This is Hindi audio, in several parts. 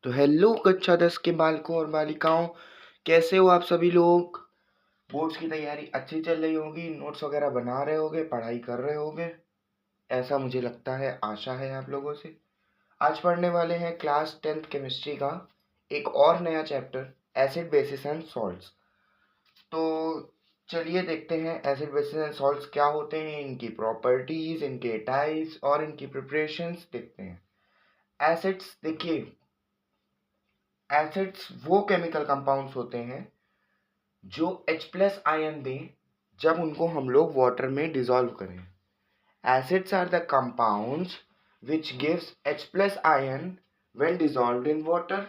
तो हेलो कक्षा 10 के बालकों और बालिकाओं, कैसे हो आप सभी लोग। बोर्ड्स की तैयारी अच्छी चल रही होगी, नोट्स वगैरह बना रहे होगे, पढ़ाई कर रहे होगे, ऐसा मुझे लगता है, आशा है आप लोगों से। आज पढ़ने वाले हैं क्लास 10th केमिस्ट्री का एक और नया chapter, acid basis and salts. तो चलिए देखते हैं एसिड बेसिस एंड सॉल्ट्स क्या होते हैं, इनकी प्रॉपर्टीज, इनके टाइप्स और इनकी प्रिपरेशंस देखते हैं। एसिड्स देखिए, एसिड्स वो केमिकल कंपाउंड्स होते हैं जो H प्लस आयन दें जब उनको हम लोग वाटर में डिसॉल्व करें। Acids are the compounds which gives H plus ion when dissolved in water.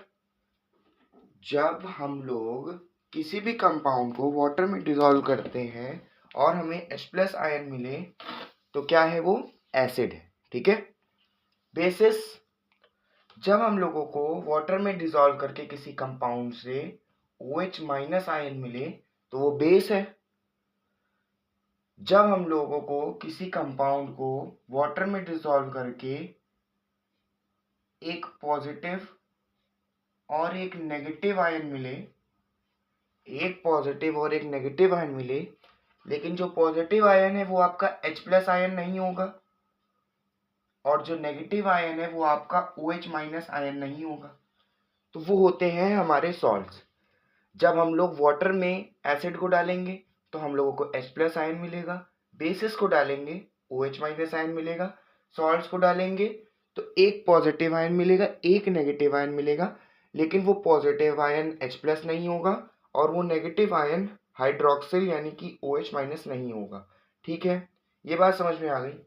जब हम लोग किसी भी कंपाउंड को वाटर में डिसॉल्व करते हैं और हमें H प्लस आयन मिले तो क्या है, वो एसिड है। ठीक है। बेसिस, जब हम लोगों को वाटर में डिसॉल्व करके किसी कंपाउंड से OH माइनस आयन मिले तो वो बेस है। जब हम लोगों को किसी कंपाउंड को वाटर में डिसॉल्व करके एक पॉजिटिव और एक नेगेटिव आयन मिले, एक पॉजिटिव और एक नेगेटिव आयन मिले, लेकिन जो पॉजिटिव आयन है वो आपका H प्लस आयन नहीं होगा और जो नेगेटिव आयन है वो आपका OH माइनस आयन नहीं होगा, तो वो होते हैं हमारे सॉल्ट्स। जब हम लोग वाटर में एसिड को डालेंगे तो हम लोगों को H प्लस आयन मिलेगा, बेसिस को डालेंगे OH माइनस आयन मिलेगा, सॉल्ट्स को डालेंगे तो एक पॉजिटिव आयन मिलेगा, एक नेगेटिव आयन मिलेगा, लेकिन वो पॉजिटिव आयन H प्लस नहीं होगा और वो नेगेटिव आयन हाइड्रोक्सिल यानी कि OH माइनस नहीं होगा। ठीक है, ये बात समझ में आ गई।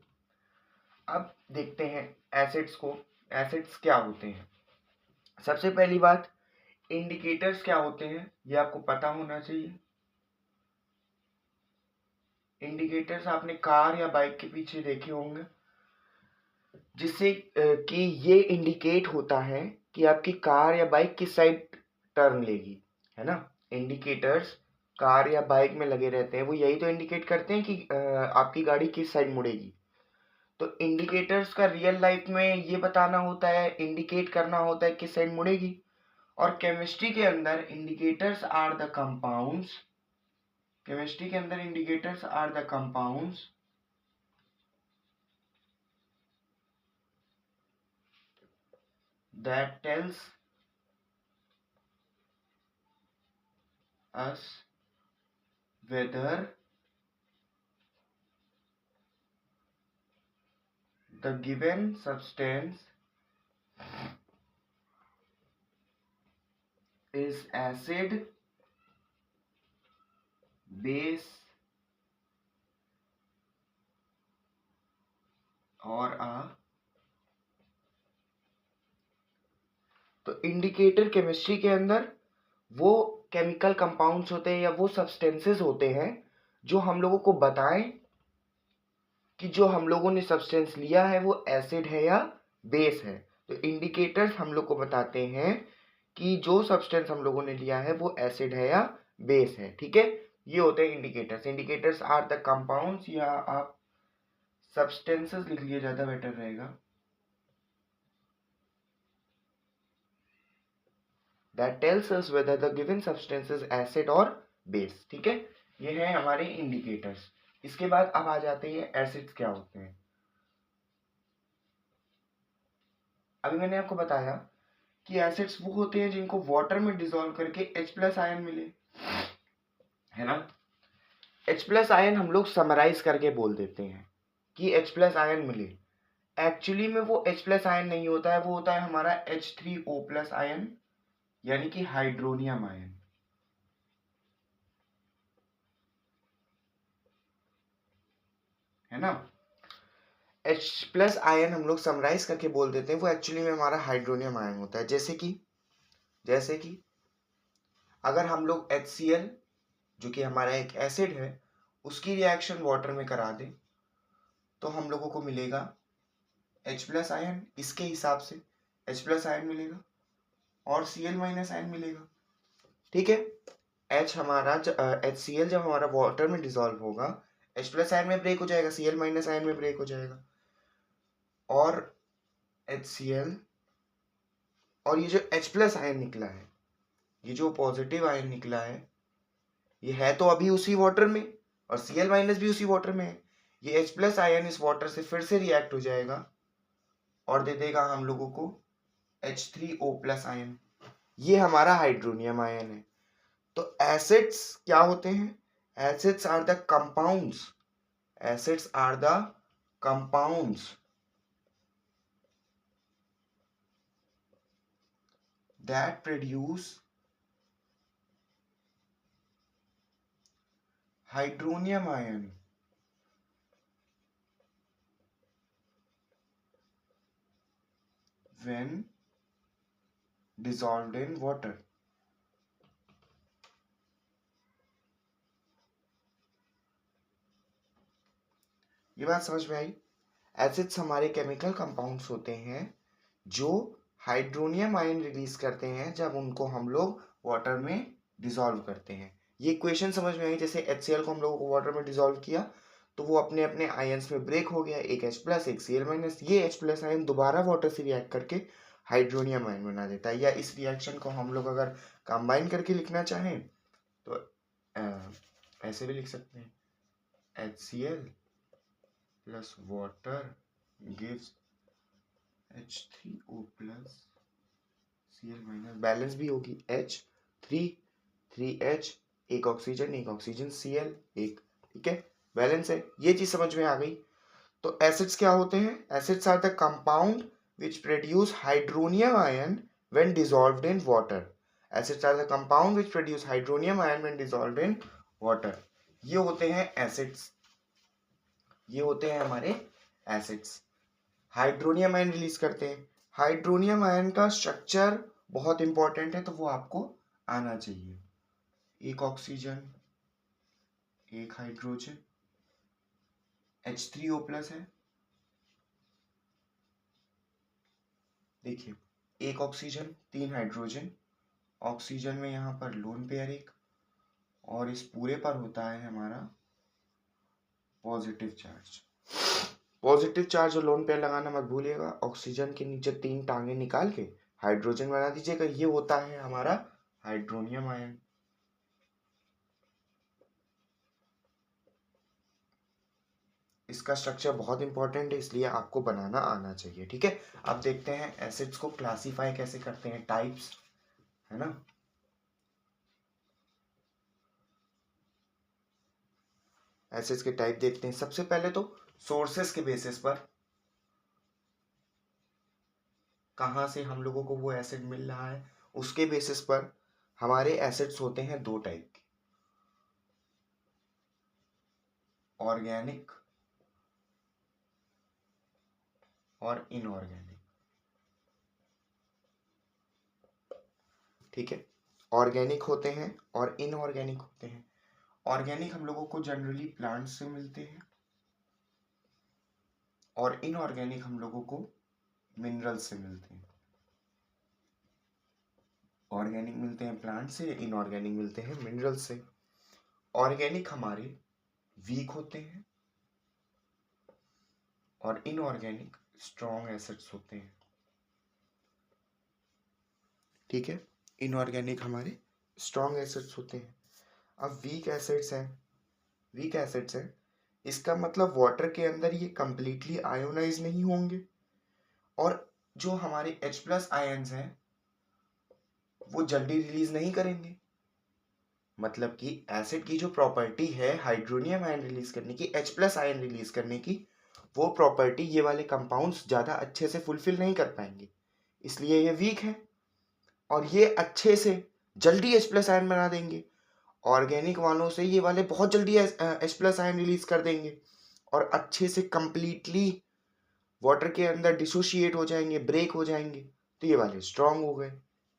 अब देखते हैं एसिड्स को, एसिड्स क्या होते हैं। सबसे पहली बात, इंडिकेटर्स क्या होते हैं ये आपको पता होना चाहिए। इंडिकेटर्स आपने कार या बाइक के पीछे देखे होंगे, जिससे कि ये इंडिकेट होता है कि आपकी कार या बाइक किस साइड टर्न लेगी, है ना। इंडिकेटर्स कार या बाइक में लगे रहते हैं, वो यही तो इंडिकेट करते हैं कि आपकी गाड़ी किस साइड मुड़ेगी। तो इंडिकेटर्स का रियल लाइफ में ये बताना होता है, इंडिकेट करना होता है किस साइड मुड़ेगी। और केमिस्ट्री के अंदर indicators are the compounds, chemistry के अंदर indicators are the compounds that tells us whether the given substance is acid, base or a। तो इंडिकेटर केमिस्ट्री के अंदर वो केमिकल कंपाउंड्स होते हैं या वो सब्सटेंसेस होते हैं जो हम लोगों को बताएं कि जो हम लोगों ने सब्सटेंस लिया है वो एसिड है या बेस है। तो इंडिकेटर्स हम लोग को बताते हैं कि जो सब्सटेंस हम लोगों ने लिया है वो एसिड है या बेस है। ठीक है, ये होते हैं indicators. Indicators are the compounds, या आप सब्सटेंसेस लिख लिए ज्यादा बेटर रहेगा, that tells us whether the given substance is acid or base। ठीक है, ये है हमारे इंडिकेटर्स। इसके बाद अब आ जाते हैं एसिड्स क्या होते हैं। अभी मैंने आपको बताया कि एसिड्स वो होते हैं जिनको वाटर में डिसॉल्व करके H प्लस आयन मिले, है ना। H प्लस आयन हम लोग समराइज करके बोल देते हैं कि H प्लस आयन मिले। एक्चुअली में वो H प्लस आयन नहीं होता है, वो होता है हमारा H3O प्लस आयन यानी कि हाइड्रोनियम आयन, है ना। H प्लस आयन हम लोग समराइज करके बोल देते हैं वो एक्चुअली में हमारा हाइड्रोनियम आयन होता है। जैसे कि अगर हम लोग HCl जो कि हमारा एक एसिड है उसकी रिएक्शन वाटर में करा दें तो हम लोगों को मिलेगा H प्लस आयन, इसके हिसाब से H प्लस आयन मिलेगा और Cl माइनस आयन मिलेगा। ठीक है, HCl जब हमारा वाटर में डिसॉल्व होगा H प्लस आयन में ब्रेक हो जाएगा, Cl माइनस आयन में ब्रेक हो जाएगा और HCl और ये जो H प्लस आयन निकला है, ये जो पॉजिटिव आयन निकला ये है तो अभी उसी वाटर में, और Cl माइनस भी उसी वाटर में है। ये H प्लस आयन इस वाटर से फिर से रिएक्ट हो जाएगा और दे देगा हम लोगों को H3O प्लस आयन। ये हमारा हाइड्रोनियम आयन है। तो एसिड्स क्या होते हैं? Acids are the compounds, acids are the compounds that produce hydronium ion when dissolved in water। ये बात समझ में आई? एसिड्स हमारे केमिकल कंपाउंड्स होते हैं जो हाइड्रोनियम आयन रिलीज करते हैं जब उनको हम लोग वाटर में डिसॉल्व करते हैं। ये इक्वेशन समझ में आई? जैसे HCl को हम लोगों को वाटर में डिसॉल्व किया तो वो अपने अपने आयन्स में ब्रेक हो गया, एक H प्लस एक Cl माइनस। ये H प्लस आयन दोबारा वाटर से रिएक्ट करके हाइड्रोनियम आयन बना देता है। या इस रिएक्शन को हम लोग अगर कंबाइन करके लिखना चाहें तो ऐसे भी लिख सकते हैं, HCl plus water gives H3O plus Cl minus. Balance भी होगी, H3 एक ऑक्सीजन Cl एक, ठीक है, बैलेंस है। ये चीज समझ में आ गई। तो एसिड्स क्या होते हैं? Acids are the compound which produce hydronium ion when dissolved in water. Acids are the compound which produce hydronium ion when dissolved in water. ये होते हैं एसिड्स, ये होते हैं हमारे एसिड्स। हाइड्रोनियम आयन रिलीज करते हैं। हाइड्रोनियम आयन का स्ट्रक्चर बहुत इंपॉर्टेंट है, तो वो आपको आना चाहिए। एक ऑक्सीजन एक हाइड्रोजन, H3O प्लस है। देखिए, एक ऑक्सीजन तीन हाइड्रोजन, ऑक्सीजन में यहाँ पर लोन पेयर एक, और इस पूरे पर होता है हमारा पॉजिटिव चार्ज। पॉजिटिव चार्ज और लोन पेयर लगाना मत भूलिएगा। ऑक्सीजन के नीचे तीन टांगे निकाल के हाइड्रोजन बना दीजिएगा। ये होता है हमारा हाइड्रोनियम आयन। इसका स्ट्रक्चर बहुत इंपॉर्टेंट है, इसलिए आपको बनाना आना चाहिए, ठीक है। अब देखते हैं एसिड्स को क्लासिफाई कैसे करते हैं, टाइप्स, है ना। एसिड्स के टाइप देखते हैं। सबसे पहले तो सोर्सेस के बेसिस पर, कहाँ से हम लोगों को वो एसिड मिल रहा है, उसके बेसिस पर हमारे एसिड्स होते हैं दो टाइप के, ऑर्गेनिक और इनऑर्गेनिक, ठीक है। ऑर्गेनिक होते हैं और इनऑर्गेनिक होते हैं। ऑर्गेनिक हम लोगों को जनरली प्लांट से मिलते हैं और इनऑर्गेनिक हम लोगों को मिनरल से मिलते हैं। ऑर्गेनिक मिलते हैं प्लांट से, इनऑर्गेनिक मिलते हैं मिनरल से। ऑर्गेनिक हमारे वीक होते हैं और इनऑर्गेनिक स्ट्रॉन्ग एसिड्स होते हैं, ठीक है। इनऑर्गेनिक हमारे स्ट्रॉन्ग एसिड्स होते हैं। अब वीक एसिड्स हैं, वीक एसिड्स हैं, इसका मतलब वाटर के अंदर ये कंप्लीटली आयोनाइज नहीं होंगे, और जो हमारे H प्लस आयन्स हैं वो जल्दी रिलीज नहीं करेंगे। मतलब कि एसिड की जो प्रॉपर्टी है हाइड्रोनियम आयन रिलीज करने की, H प्लस आयन रिलीज करने की, वो प्रॉपर्टी ये वाले कंपाउंड्स ज़्यादा अच्छे से फुलफिल नहीं कर पाएंगे, इसलिए ये वीक है। और ये अच्छे से जल्दी H प्लस आयन बना देंगे। ऑर्गेनिक वालों से ये वाले बहुत जल्दी H प्लस आयन रिलीज कर देंगे और अच्छे से कंप्लीटली वाटर के अंदर डिसोशिएट हो जाएंगे, ब्रेक हो जाएंगे। तो ये वाले स्ट्रांग हो गए,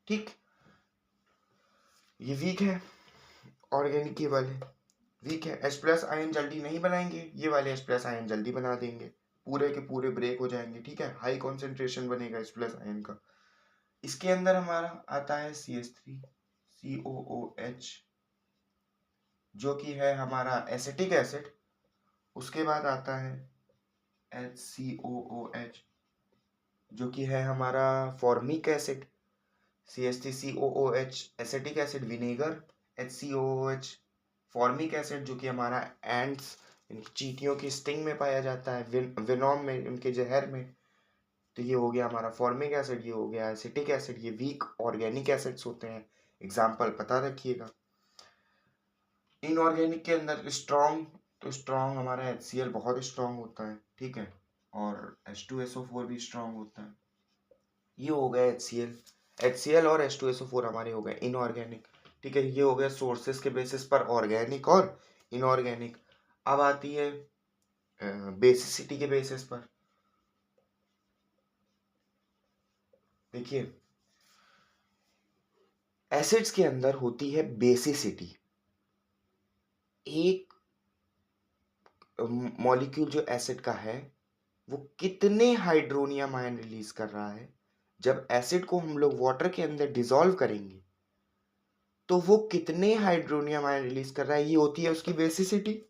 ठीक। ये वीक है, ऑर्गेनिक ये वाले वीक है। H प्लस आयन जल्दी नहीं बनाएंगे, ये वाले H प्लस आयन जल्दी बना देंगे, पूरे के पूरे ब्रेक हो जाएंगे, ठीक है। हाई कॉन्सेंट्रेशन बनेगा H प्लस आयन का। इसके अंदर हमारा आता है CH3 COOH, जो कि है हमारा एसिटिक एसिड। उसके बाद आता है HCOOH, जो कि है हमारा formic acid. CH3COOH acetic acid vinegar, HCOOH formic acid जो कि हमारा एंट्स चींटियों की स्टिंग में पाया जाता है, वेनॉम में, उनके जहर में। तो ये हो गया हमारा फॉर्मिक एसिड, ये हो गया एसिटिक एसिड, ये वीक ऑर्गेनिक एसिड्स होते हैं। एग्जाम्पल पता रखिएगा। इनऑर्गेनिक के अंदर स्ट्रॉन्ग, तो स्ट्रॉन्ग हमारा HCl बहुत स्ट्रॉन्ग होता है, ठीक है, और H2SO4 भी स्ट्रॉन्ग होता है। ये हो गया HCl और H2SO4 हमारे हो गए इनऑर्गेनिक, ठीक है। ये हो गया सोर्सेस के बेसिस पर ऑर्गेनिक और इनऑर्गेनिक। अब आती है बेसिसिटी के बेसिस पर। देखिए एसिड्स के अंदर होती है बेसिसिटी। एक मॉलिक्यूल जो एसिड का है वो कितने हाइड्रोनियम आयन रिलीज कर रहा है, जब एसिड को हम लोग वाटर के अंदर डिसॉल्व करेंगे तो वो कितने हाइड्रोनियम आयन रिलीज कर रहा है, ये होती है उसकी बेसिसिटी।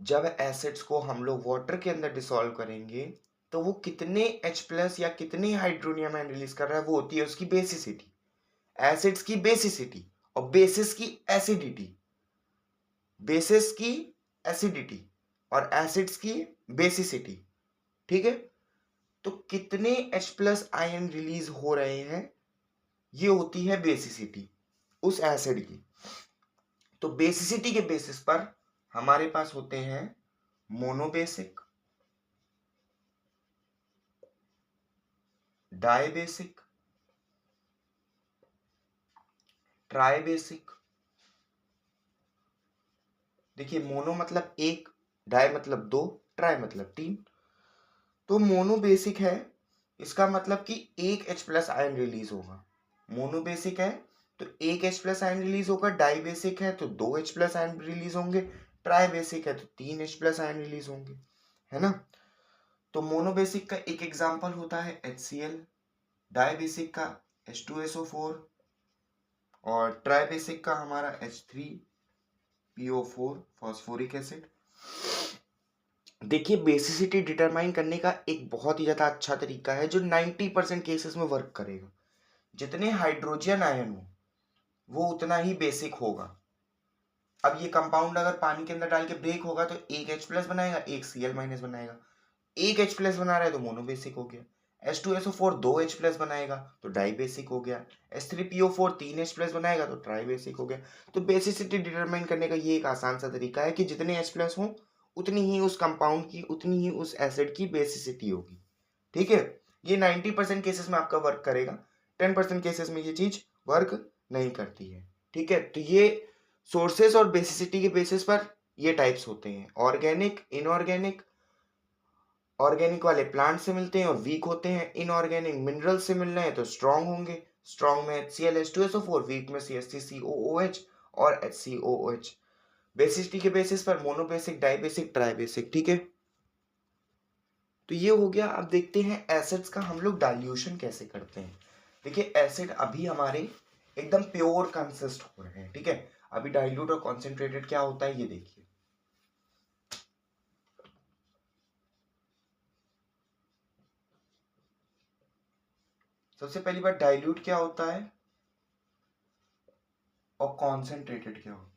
जब एसिड्स को हम लोग वाटर के अंदर डिसॉल्व करेंगे तो वो कितने H+ या कितने हाइड्रोनियम आयन रिलीज कर रहा है, वो होती है उसकी बेसिसिटी। एसिड्स की बेसिसिटी और बेसिस की एसिडिटी, बेसिस की एसिडिटी और एसिड्स की बेसिसिटी, ठीक है। तो कितने H+ आयन रिलीज हो रहे हैं, ये होती है बेसिसिटी उस एसिड की। तो बेसिसिटी के बेसिस पर हमारे पास होते हैं मोनोबेसिक, डाइबेसिक, ट्राइबेसिक। देखिए मोनो मतलब एक, डाई मतलब दो, ट्राई मतलब तीन। तो मोनोबेसिक है, इसका मतलब कि एक H+ आयन रिलीज होगा। मोनोबेसिक है तो एक H+ आयन रिलीज होगा, डाई बेसिक है तो दो H+ आयन रिलीज होंगे, ट्राई बेसिक है तो तीन H+ आयन रिलीज होंगे, है ना। तो मोनोबेसिक का एक एग्जांपल होता है HCl, डाई बेसिक का H2SO4 और ट्राई बेसिक का हमारा H3PO4 फॉस्फोरिक एसिड। देखिए बेसिसिटी डिटरमाइन करने का एक बहुत ही ज़्यादा अच्छा तरीका है जो 90% केसेस में वर्क करेगा। जितने हाइड्रोजन आयन हो वो उतना ही बेसिक होगा। अब ये कंपाउंड अगर पानी के अंदर डाल के ब्रेक होगा तो एक H+ बनाएगा, एक Cl- बनाएगा। एक H+ बना रहा है तो मोनोबेसिक हो गया। H2SO4 दो H+ बनाएगा तो डाई बेसिक हो गया। H3PO4 तीन H+ बनाएगा तो ट्राई बेसिक हो गया। तो बेसिसिटी डिटरमाइन करने का ये एक आसान सा तरीका है कि जितने H+ हो उतनी ही उस कंपाउंड की, उतनी ही उस एसिड की बेसिसिटी होगी, ठीक है। ये 90% केसेस में आपका वर्क करेगा, 10% केसेस में ये चीज वर्क नहीं करती है, ठीक है। तो ये सोर्सेस और बेसिसिटी के बेसिस पर ये टाइप्स होते हैं, ऑर्गेनिक, इनऑर्गेनिक। ऑर्गेनिक वाले प्लांट से मिलते हैं और वीक होते हैं, इनऑर्गेनिक मिनरल से मिल रहे हैं तो स्ट्रॉन्ग होंगे। स्ट्रॉन्ग में HCl H2SO4, वीक में CH3COOH और HCOOH। बेसिसिटी के बेसिस पर मोनोबेसिक, डाइबेसिक, ट्राइबेसिक, ठीक है। तो ये हो गया। अब देखते हैं एसिड्स का हम लोग डाइल्यूशन कैसे करते हैं। देखिए एसिड अभी हमारे एकदम प्योर कंसिस्ट हो रहे हैं, ठीक है। अभी डाइल्यूट और कॉन्सेंट्रेटेड क्या होता है ये देखिए। सबसे पहली बात डाइल्यूट क्या होता है और कॉन्सेंट्रेटेड क्या होता है।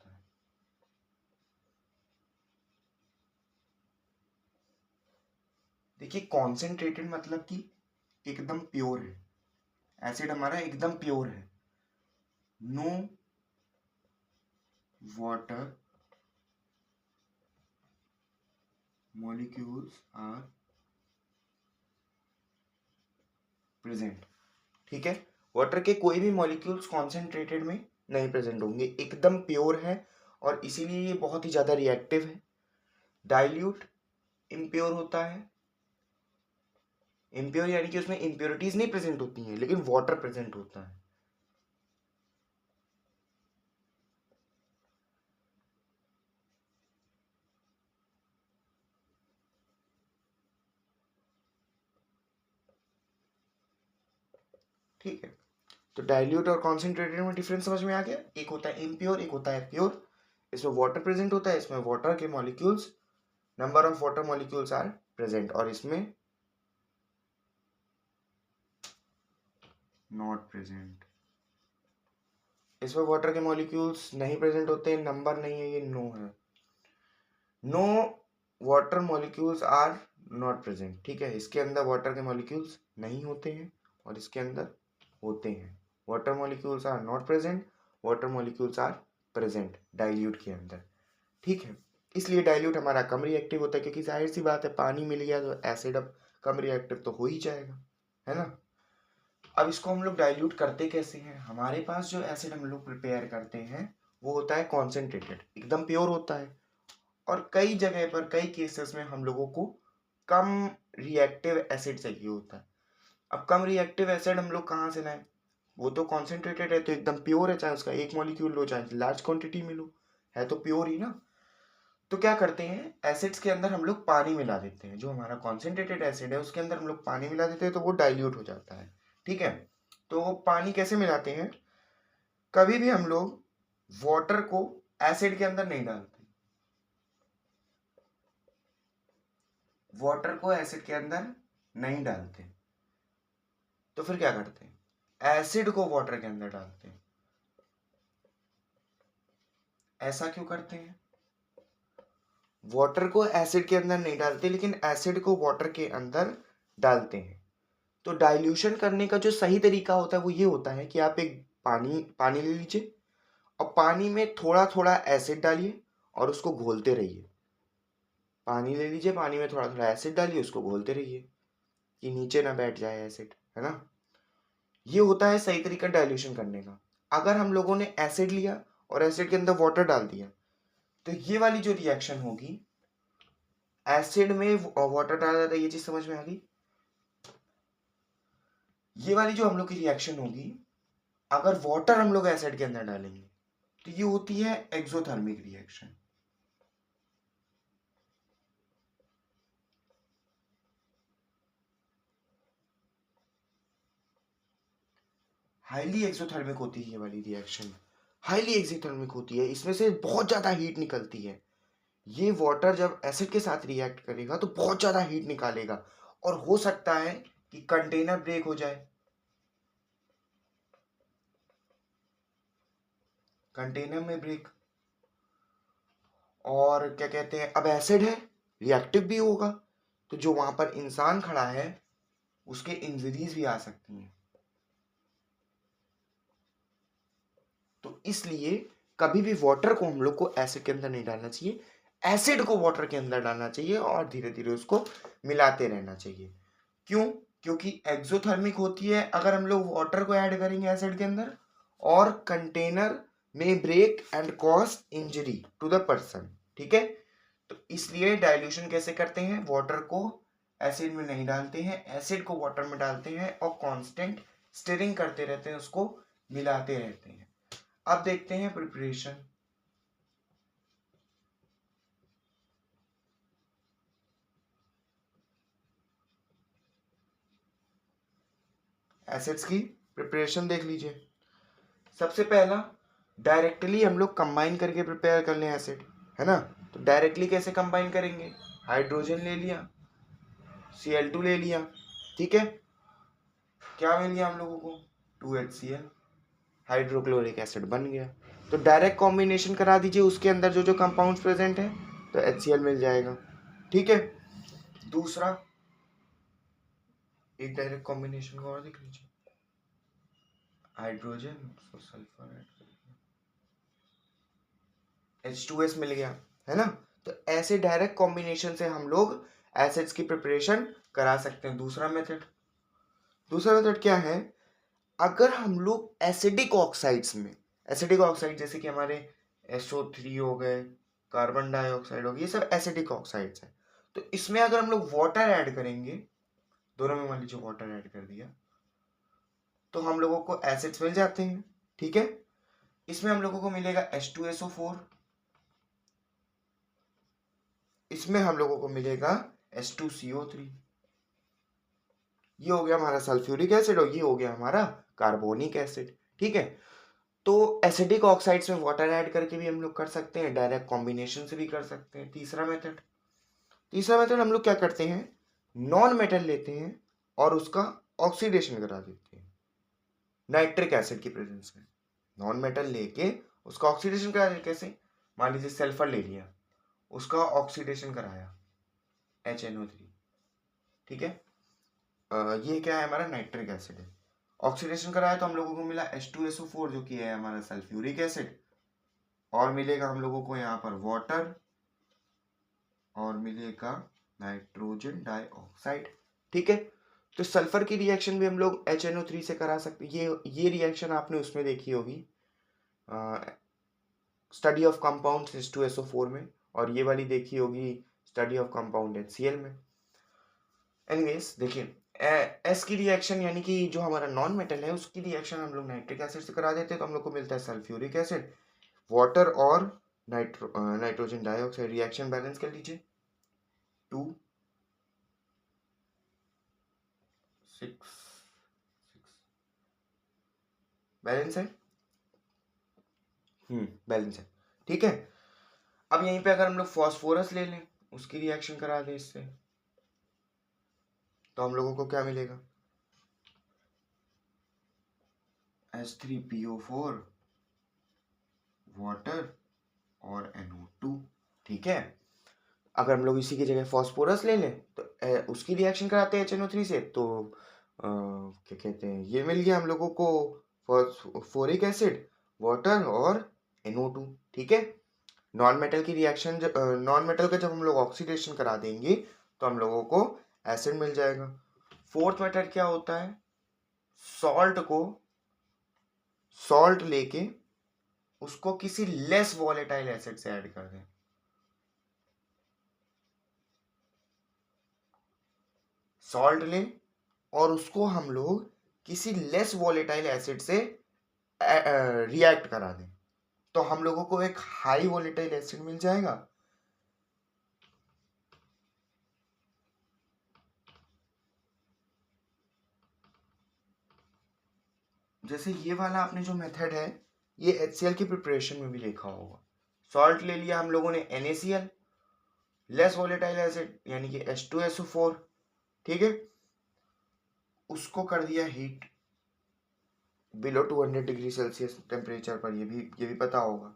देखिए कॉन्सेंट्रेटेड मतलब कि एकदम प्योर है, एसिड हमारा एकदम प्योर है, no water molecules are present, ठीक है। वाटर के कोई भी मॉलिक्यूल्स कॉन्सेंट्रेटेड में नहीं प्रेजेंट होंगे, एकदम प्योर है और इसीलिए ये बहुत ही ज़्यादा रिएक्टिव है। डाइल्यूट इम्प्योर होता है, इम्प्योर यानी कि उसमें इम्प्योरिटीज नहीं प्रेजेंट होती हैं लेकिन वाटर प्रेजेंट होता है। ठीक है, तो डाइल्यूट और कॉन्सेंट्रेटेड में डिफरेंस समझ में आ गया। एक होता है इम्प्योर, एक होता है प्योर। इसमें वाटर प्रेजेंट होता है, इसमें वाटर के molecules, number of water molecules are present, और इसमें नॉट प्रेजेंट। इसमें वाटर के मॉलिक्यूल्स नहीं प्रेजेंट होते, नंबर नहीं है, ये नो है। No water molecules are not present, ठीक है। इसके अंदर वाटर के मॉलिक्यूल्स नहीं होते हैं और इसके अंदर होते हैं। Water molecules are not present, water molecules are present dilute के अंदर, ठीक है। इसलिए डाइल्यूट हमारा कम रिएक्टिव होता है, क्योंकि जाहिर सी बात है पानी मिल गया तो एसिड अब कम रिएक्टिव तो हो ही जाएगा, है ना। अब इसको हम लोग डाइल्यूट करते कैसे हैं? हमारे पास जो एसिड हम लोग प्रिपेयर करते हैं वो होता है कॉन्सेंट्रेटेड, एकदम प्योर होता है। और कई जगह पर कई केसेस में हम लोगों को कम रिएक्टिव एसिड चाहिए होता है। अब कम रिएक्टिव एसिड हम लोग कहाँ से लाएं? वो तो कॉन्सेंट्रेटेड है, तो एकदम प्योर है, चाहे उसका एक मॉलिक्यूल लो चाहे लार्ज क्वांटिटी में लो, है तो प्योर ही ना। तो क्या करते हैं, एसिड्स के अंदर हम लोग पानी मिला देते हैं। जो हमारा कॉन्सेंट्रेटेड एसिड है उसके अंदर हम लोग पानी मिला देते हैं तो वो डाइल्यूट हो जाता है, ठीक है। तो वो पानी कैसे मिलाते हैं? कभी भी हम लोग वाटर को एसिड के अंदर नहीं डालते, वाटर को एसिड के अंदर नहीं डालते, तो फिर क्या करते हैं? एसिड को वाटर के अंदर डालते हैं। ऐसा क्यों करते हैं? वाटर को एसिड के अंदर नहीं डालते लेकिन एसिड को वाटर के अंदर डालते हैं। तो डाइल्यूशन करने का जो सही तरीका होता है वो ये होता है कि आप एक पानी पानी ले लीजिए और पानी में थोड़ा थोड़ा एसिड डालिए और उसको घोलते रहिए। पानी ले लीजिए, पानी में थोड़ा थोड़ा एसिड डालिए, उसको घोलते रहिए कि नीचे ना बैठ जाए एसिड, है ना। ये होता है सही तरीका डाइल्यूशन करने का। अगर हम लोगों ने एसिड लिया और एसिड के अंदर वाटर डाल दिया तो ये वाली जो रिएक्शन होगी, एसिड में वाटर डाला जाता है, ये चीज समझ में आ गई। ये वाली जो हम लोग की रिएक्शन होगी, अगर वाटर हम लोग एसिड के अंदर डालेंगे तो ये होती है एक्सोथर्मिक रिएक्शन। हाईली एक्सोथर्मिक होती है ये वाली रिएक्शन, हाईली एक्सोथर्मिक होती है, इसमें से बहुत ज्यादा हीट निकलती है। ये वाटर जब एसिड के साथ रिएक्ट करेगा तो बहुत ज्यादा हीट निकालेगा और हो सकता है कि कंटेनर ब्रेक हो जाए, कंटेनर में ब्रेक। और क्या कहते हैं, अब एसिड है, रिएक्टिव भी होगा, तो जो वहां पर इंसान खड़ा है उसके इंजरीज भी आ सकती हैं। तो इसलिए कभी भी वाटर को हम लोग को एसिड के अंदर नहीं डालना चाहिए, एसिड को वाटर के अंदर डालना चाहिए और धीरे धीरे उसको मिलाते रहना चाहिए। क्यों? क्योंकि एक्सोथर्मिक होती है अगर हम लोग वाटर को ऐड करेंगे एसिड के अंदर, और कंटेनर में break and cause injury to the person, ठीक है। तो इसलिए डाइल्यूशन कैसे करते हैं? वाटर को एसिड में नहीं डालते हैं, एसिड को वाटर में डालते हैं और कांस्टेंट स्टिरिंग करते रहते हैं, उसको मिलाते रहते हैं। अब देखते हैं प्रिपरेशन। एसिड्स की प्रिपरेशन देख लीजिए। सबसे पहला, डायरेक्टली हम लोग कंबाइन करके प्रिपेयर कर लें एसिड, है ना। तो डायरेक्टली कैसे कंबाइन करेंगे? हाइड्रोजन ले लिया, Cl2 ले लिया, ठीक है। क्या मिल गया हम लोगों को? 2HCl, हाइड्रोक्लोरिक एसिड बन गया। तो डायरेक्ट कॉम्बिनेशन करा दीजिए, उसके अंदर जो जो कंपाउंड्स प्रेजेंट है तो HCl मिल जाएगा, ठीक है। दूसरा, एक डायरेक्ट कॉम्बिनेशन को और देख लीजिए, हाइड्रोजन सल्फर ऐड करिए, H2S मिल गया, है ना। तो ऐसे डायरेक्ट कॉम्बिनेशन से हम लोग एसिड्स की प्रिपरेशन करा सकते हैं। दूसरा मेथड, दूसरा मेथड क्या है? अगर हम लोग एसिडिक ऑक्साइड्स में, एसिडिक ऑक्साइड जैसे कि हमारे SO3 हो गए, कार्बन डाइऑक्साइड हो गया, ये सब एसिडिक ऑक्साइड्स हैं। तो इसमें अगर हम लोग वाटर ऐड करेंगे, दोनों में मान लीजिए वाटर ऐड कर दिया, तो हम लोगों को एसिड्स मिल जाते हैं, ठीक है। इसमें हम लोगों को मिलेगा H2SO4, इसमें हम लोगों को मिलेगा H2CO3। ये हो गया हमारा सल्फ्यूरिक एसिड और ये हो गया हमारा कार्बोनिक एसिड, ठीक है। तो एसिडिक ऑक्साइड्स में वाटर ऐड करके भी हम लोग कर सकते हैं, डायरेक्ट कॉम्बिनेशन से भी कर सकते हैं। तीसरा मेथड, तीसरा मेथड हम लोग क्या करते हैं, नॉन मेटल लेते हैं और उसका ऑक्सीडेशन करा देते हैं। नाइट्रिक एसिड की प्रेजेंस में। नॉन मेटल लेके उसका ऑक्सीडेशन कराया, कैसे, मान लीजिए सल्फर ले लिया, उसका ऑक्सीडेशन कराया HNO3, ठीक है। ये क्या है, हमारा नाइट्रिक एसिड है। ऑक्सीडेशन कराया तो हम लोगों को मिला H2SO4 जो कि है हमारा सल्फ्यूरिक एसिड, और मिलेगा हम लोगों को यहाँ पर वाटर, और मिलेगा नाइट्रोजन डाइऑक्साइड, ठीक है। तो सल्फर की रिएक्शन भी हम लोग HNO3 से करा सकते। ये रिएक्शन आपने उसमें देखी होगी, स्टडी ऑफ कंपाउंड H2SO4 में, और ये वाली देखी होगी स्टडी ऑफ कंपाउंड HCl में। एनीवेज देखिए, एस की रिएक्शन यानी कि जो हमारा नॉन मेटल है उसकी रिएक्शन हम लोग नाइट्रिक एसिड से करा देते हैं, तो हम लोग को मिलता है सल्फ्यूरिक एसिड, वाटर और नाइट्रोजन डाइऑक्साइड। रिएक्शन बैलेंस कर लीजिए, 2 6 बैलेंस है, बैलेंस है, ठीक है। अब यहीं पे अगर हम लोग फॉस्फोरस ले लें, उसकी रिएक्शन करा दें इससे, तो हम लोगों को क्या मिलेगा, H3PO4, वाटर और NO2, ठीक है। अगर हम लोग इसी की जगह फॉस्फोरस ले लें तो उसकी रिएक्शन कराते हैं HNO3 से, तो क्या कहते हैं, ये मिल गया हम लोगों को फॉस्फोरिक एसिड, वाटर और NO2, ठीक है। नॉन मेटल की रिएक्शन, नॉन मेटल का जब हम लोग ऑक्सीडेशन करा देंगे तो हम लोगों को एसिड मिल जाएगा। फोर्थ मेथड क्या होता है, सॉल्ट लेके उसको किसी लेस वॉलेटाइल एसिड से ऐड कर दें। सॉल्ट लें और उसको हम लोग किसी लेस वॉलेटाइल एसिड से रिएक्ट करा दें, तो हम लोगों को एक हाई वॉलेटाइल एसिड मिल जाएगा। जैसे ये वाला आपने जो मेथड है, ये HCl की प्रिपरेशन में भी देखा होगा। सॉल्ट ले लिया हम लोगों ने NaCl, लेस वॉलेटाइल एसिड यानी कि H2SO4, ठीक है। उसको कर दिया heat below 200 degree Celsius temperature पर, ये भी पता होगा,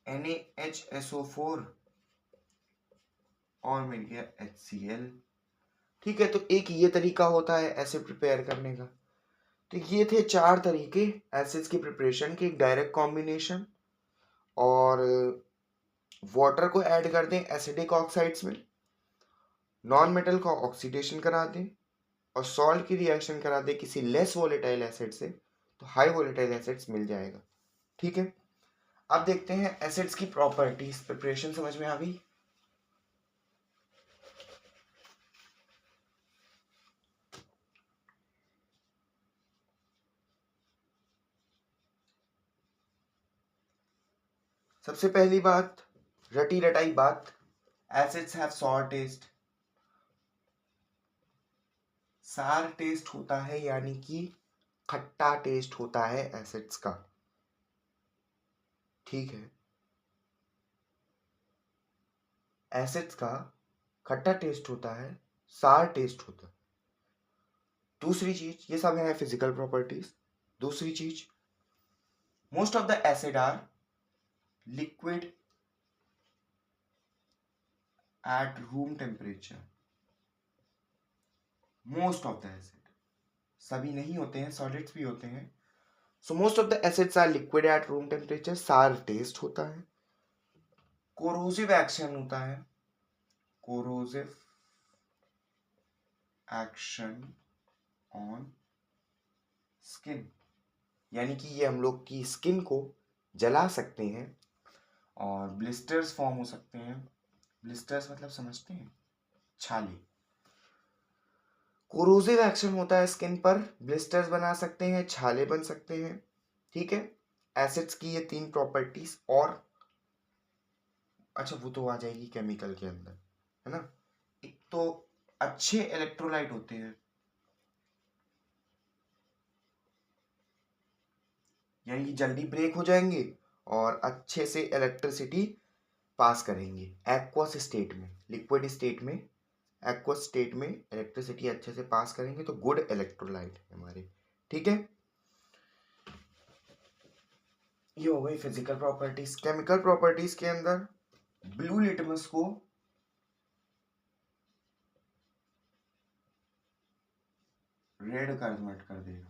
NaHSO4 और मिल गया HCl, ठीक है। तो एक ये तरीका होता है एसिड प्रिपेयर करने का। तो ये थे 4 तरीके एसिड्स की प्रिपरेशन के, डायरेक्ट कॉम्बिनेशन, और वाटर को ऐड कर दें एसिडिक ऑक्साइड्स में, नॉन मेटल का ऑक्सीडेशन करा दें, और सॉल्ट की रिएक्शन करा दें किसी लेस वोलेटाइल एसिड से, तो हाई वोलेटाइल एसिड्स मिल जाएगा, ठीक है। अब देखते हैं एसिड्स की प्रॉपर्टीज। प्रिपरेशन समझ में आ गई। सबसे पहली बात, रटी रटाई बात, एसिड्स हैव सॉर टेस्ट। सार टेस्ट होता है यानी कि खट्टा टेस्ट होता है एसिड्स का, ठीक है। एसिड्स का खट्टा टेस्ट होता है, सार टेस्ट होता है। दूसरी चीज, ये सब है फिजिकल प्रॉपर्टीज। दूसरी चीज, most of the acid are liquid at room temperature. Most of the acid, सभी नहीं होते हैं, सॉलिड्स भी होते हैं। So most of the acids are liquid at room temperature. Sour taste होता है। कोरोसिव एक्शन होता है, कोरोसिव एक्शन ऑन स्किन, यानी कि ये हम लोग की स्किन को जला सकते हैं और ब्लिस्टर्स फॉर्म हो सकते हैं। ब्लिस्टर्स मतलब समझते हैं, छाले। कोरोसिव एक्शन होता है स्किन पर, ब्लिस्टर्स बना सकते हैं, छाले बन सकते हैं, ठीक है। एसिड्स की ये 3 प्रॉपर्टीज, और अच्छा वो तो आ जाएगी केमिकल के अंदर, है ना। एक तो अच्छे इलेक्ट्रोलाइट होते हैं, यानी कि जल्दी ब्रेक हो जाएंगे और अच्छे से इलेक्ट्रिसिटी पास करेंगे एक्वस स्टेट में, लिक्विड स्टेट में, एक्वस स्टेट में इलेक्ट्रिसिटी अच्छे से पास करेंगे, तो गुड इलेक्ट्रोलाइट है हमारे, ठीक है। ये हो गई फिजिकल प्रॉपर्टीज। केमिकल प्रॉपर्टीज के अंदर ब्लू लिटमस को रेड कन्वर्ट कर देगा।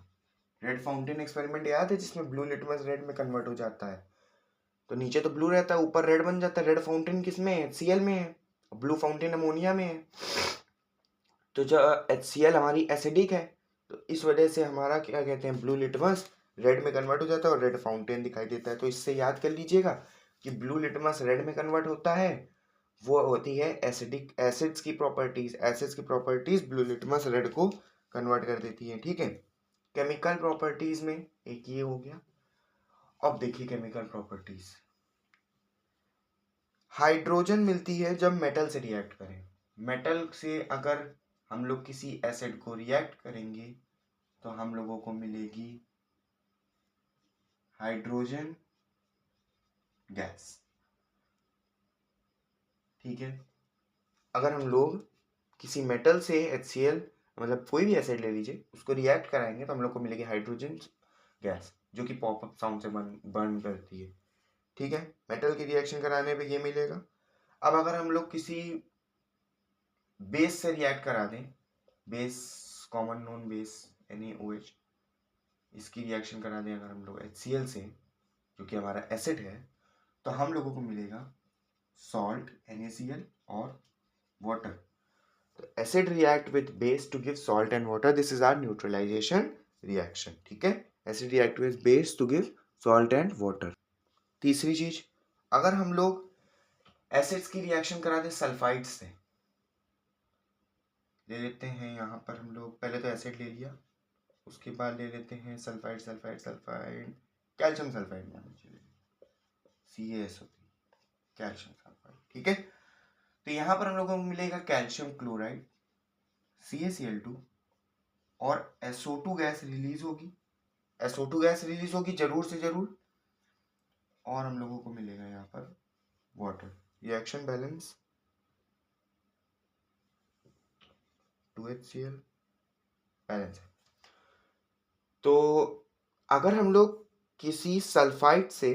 रेड फाउंटेन एक्सपेरिमेंट याद है जिसमें ब्लू लिटमस रेड में कन्वर्ट हो जाता है। तो नीचे तो ब्लू रहता है, ऊपर रेड बन जाता है। रेड फाउंटेन किस में है? HCl में है। ब्लू फाउंटेन अमोनिया में है। तो जो HCl हमारी एसिडिक है, तो इस वजह से हमारा क्या कहते हैं, ब्लू लिटमस रेड में कन्वर्ट हो जाता है और रेड फाउंटेन दिखाई देता है। तो इससे याद कर लीजिएगा कि ब्लू लिटमस रेड में कन्वर्ट होता है, वो होती है एसिडिक एसिड्स की प्रॉपर्टीज। एसिड्स की प्रॉपर्टीज ब्लू लिटमस रेड को कन्वर्ट कर देती है। ठीक है, केमिकल प्रॉपर्टीज में एक ये हो गया। अब देखिए केमिकल प्रॉपर्टीज। हाइड्रोजन मिलती है जब मेटल से रिएक्ट करें। मेटल से अगर हम लोग किसी एसिड को रिएक्ट करेंगे तो हम लोगों को मिलेगी हाइड्रोजन गैस। ठीक है, अगर हम लोग किसी मेटल से HCl मतलब कोई भी एसिड ले लीजिए, उसको रिएक्ट कराएंगे तो हम लोग को मिलेगी हाइड्रोजन गैस, जो कि पॉपअप साउंड से बर्न करती है। ठीक है, मेटल की रिएक्शन कराने पे ये मिलेगा। अब अगर हम लोग किसी बेस से रिएक्ट करा दें, base common known base NaOH, इसकी रिएक्शन करा दें अगर हम लोग HCl से, जो कि हमारा एसिड है, तो हम लोगों को मिलेगा सॉल्ट NaCl और वाटर। तो acid react with base to give salt and water, this is our neutralisation reaction. ठीक है, acid react with base to give salt and water. तीसरी चीज, अगर हम लोग एसिड्स की रिएक्शन करा दें सल्फाइड से, ले लेते हैं यहाँ पर हम लोग, पहले तो एसिड ले लिया, उसके बाद ले लेते हैं sulphide. Sulphide sulphide calcium sulphide मान लीजिए, CaSO3 कैल्शियम सल्फाइड। ठीक है, तो यहाँ पर हम लोगों को मिलेगा कैल्शियम क्लोराइड CaCl2 और SO2 गैस रिलीज होगी। SO2 गैस रिलीज होगी जरूर से जरूर, और हम लोगों को मिलेगा यहाँ पर water. Reaction balance 2HCl balance है। तो अगर हम लोग किसी सल्फाइड से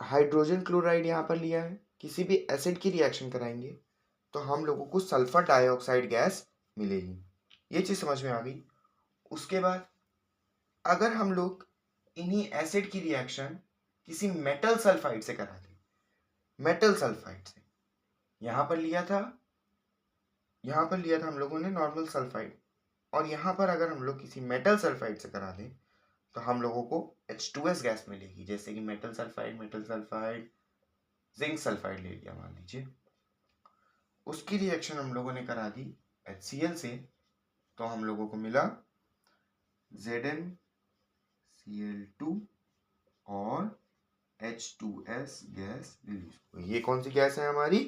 हाइड्रोजन क्लोराइड यहाँ पर लिया है, किसी भी एसिड की रिएक्शन कराएंगे तो हम लोगों को सल्फर डाइऑक्साइड गैस मिलेगी। ये चीज समझ में आ गई। उसके बाद अगर हम लोग इन्हीं एसिड की रिएक्शन किसी मेटल सल्फाइड से करा दें, मेटल सल्फाइड से यहाँ पर लिया था हम लोगों ने नॉर्मल सल्फाइड, और यहाँ पर अगर हम लोग किसी मेटल सल्फाइड से करा दें तो हम लोगों को H2S गैस मिलेगी। जैसे कि मेटल सल्फाइड जिंक सल्फाइड ले लिया मान लीजिए, उसकी रिएक्शन हम लोगों ने करा दी HCl से, तो हम लोगों को मिला ZnCl2 और H2S गैस रिलीज। ये कौन सी गैस है हमारी?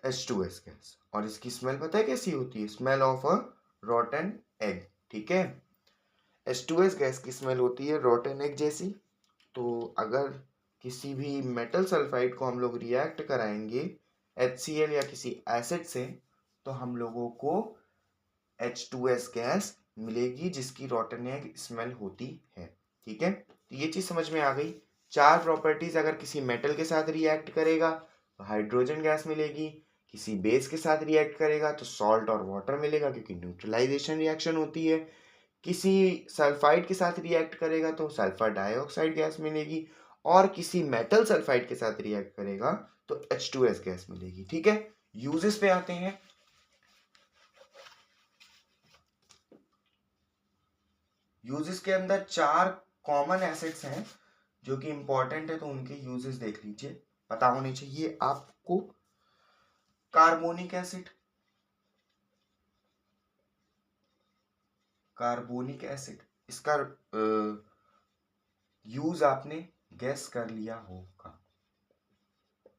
H2S gas. और इसकी स्मेल पता है कैसी होती है? Smell of a रॉटन egg. ठीक है, H2S गैस की स्मेल होती है रॉटन एग जैसी। तो अगर किसी भी मेटल सल्फाइड को हम लोग रिएक्ट कराएंगे HCl या किसी एसिड से, तो हम लोगों को H2S गैस मिलेगी जिसकी रॉटन एग स्मेल होती है। ठीक है, तो ये चीज समझ में आ गई। 4 प्रॉपर्टीज, अगर किसी मेटल के साथ रिएक्ट करेगा तो हाइड्रोजन गैस मिलेगी, किसी बेस के साथ रिएक्ट करेगा तो सॉल्ट और वाटर मिलेगा क्योंकि न्यूट्रलाइजेशन रिएक्शन होती है, किसी सल्फाइड के साथ रिएक्ट करेगा तो सल्फर डाइऑक्साइड गैस मिलेगी, और किसी मेटल सल्फाइड के साथ रिएक्ट करेगा तो H2S गैस मिलेगी। ठीक है, यूजेस पे आते हैं। यूजेस के अंदर 4 कॉमन एसिड्स हैं जो कि इंपॉर्टेंट है, तो उनके यूजेस देख लीजिए, पता होने चाहिए आपको। कार्बोनिक एसिड, इसका यूज आपने गेस कर लिया होगा।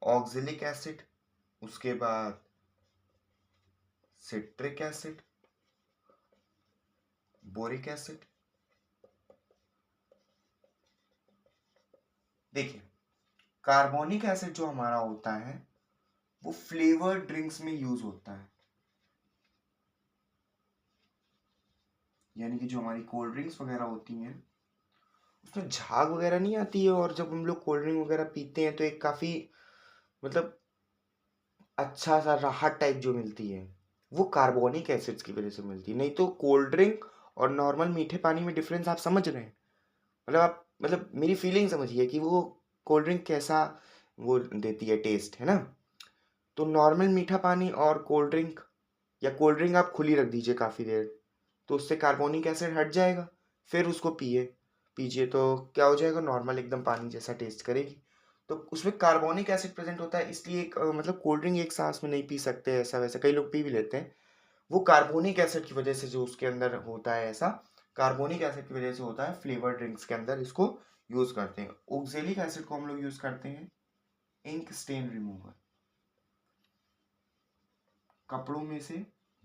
ऑक्जेलिक एसिड, उसके बाद सिट्रिक एसिड, बोरिक एसिड। देखिए, कार्बोनिक एसिड जो हमारा होता है वो फ्लेवर्ड ड्रिंक्स में यूज होता है, यानी कि जो हमारी कोल्ड ड्रिंक्स वगैरह होती हैं उसमें झाग वगैरह नहीं आती है, और जब हम लोग कोल्ड ड्रिंक वगैरह पीते हैं तो एक काफ़ी मतलब अच्छा सा राहत टाइप जो मिलती है, वो कार्बोनिक एसिड्स की वजह से मिलती है। नहीं तो कोल्ड ड्रिंक और नॉर्मल मीठे पानी में डिफरेंस आप समझ रहे हैं? मतलब आप मतलब मेरी फीलिंग समझिए कि वो कोल्ड ड्रिंक कैसा वो देती है टेस्ट, है ना? तो नॉर्मल मीठा पानी और कोल्ड ड्रिंक, या कोल्ड ड्रिंक आप खुली रख दीजिए काफ़ी देर, तो उससे कार्बोनिक एसिड हट जाएगा। फिर उसको पीजिए तो क्या हो जाएगा, नॉर्मल एकदम पानी जैसा टेस्ट करेगी। तो उसमें कार्बोनिक एसिड प्रेजेंट होता है, इसलिए मतलब कोल्ड ड्रिंक एक सांस में नहीं पी सकते, ऐसा वैसा कई लोग पी भी लेते हैं। वो कार्बोनिक एसिड की वजह से जो उसके अंदर होता है, ऐसा कार्बोनिक एसिड की वजह से होता है। फ्लेवर ड्रिंक्स के अंदर इसको यूज करते हैं। ऑक्जेलिक एसिड को हम लोग यूज करते हैं इंक स्टेन रिमूवर, कपड़ों में से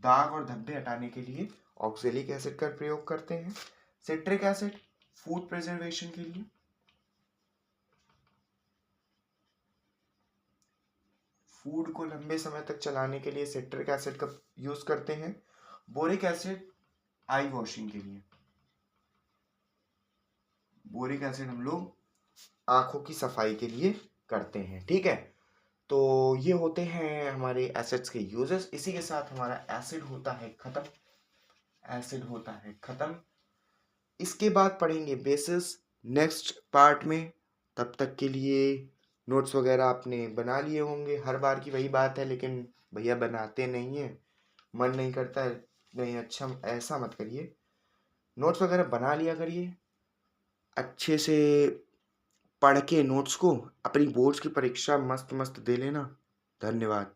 दाग और धब्बे हटाने के लिए ऑक्जेलिक एसिड का प्रयोग करते हैं। सिट्रिक एसिड फूड प्रिजर्वेशन के लिए, फूड को लंबे समय तक चलाने के लिए सिट्रिक एसिड का यूज करते हैं। बोरिक एसिड आई वॉशिंग के लिए, बोरिक एसिड हम लोग आंखों की सफाई के लिए करते हैं। ठीक है, तो ये होते हैं हमारे एसिड्स के यूजेस। इसी के साथ हमारा एसिड होता है खत्म, एसिड होता है खत्म। इसके बाद पढ़ेंगे बेसिस नेक्स्ट पार्ट में। तब तक के लिए नोट्स वगैरह आपने बना लिए होंगे। हर बार की वही बात है, लेकिन भैया बनाते नहीं है, मन नहीं करता है। नहीं, अच्छा ऐसा मत करिए, नोट्स वगैरह बना लिया करिए अच्छे से। पढ़ के नोट्स को अपनी बोर्ड्स की परीक्षा मस्त मस्त दे लेना। धन्यवाद।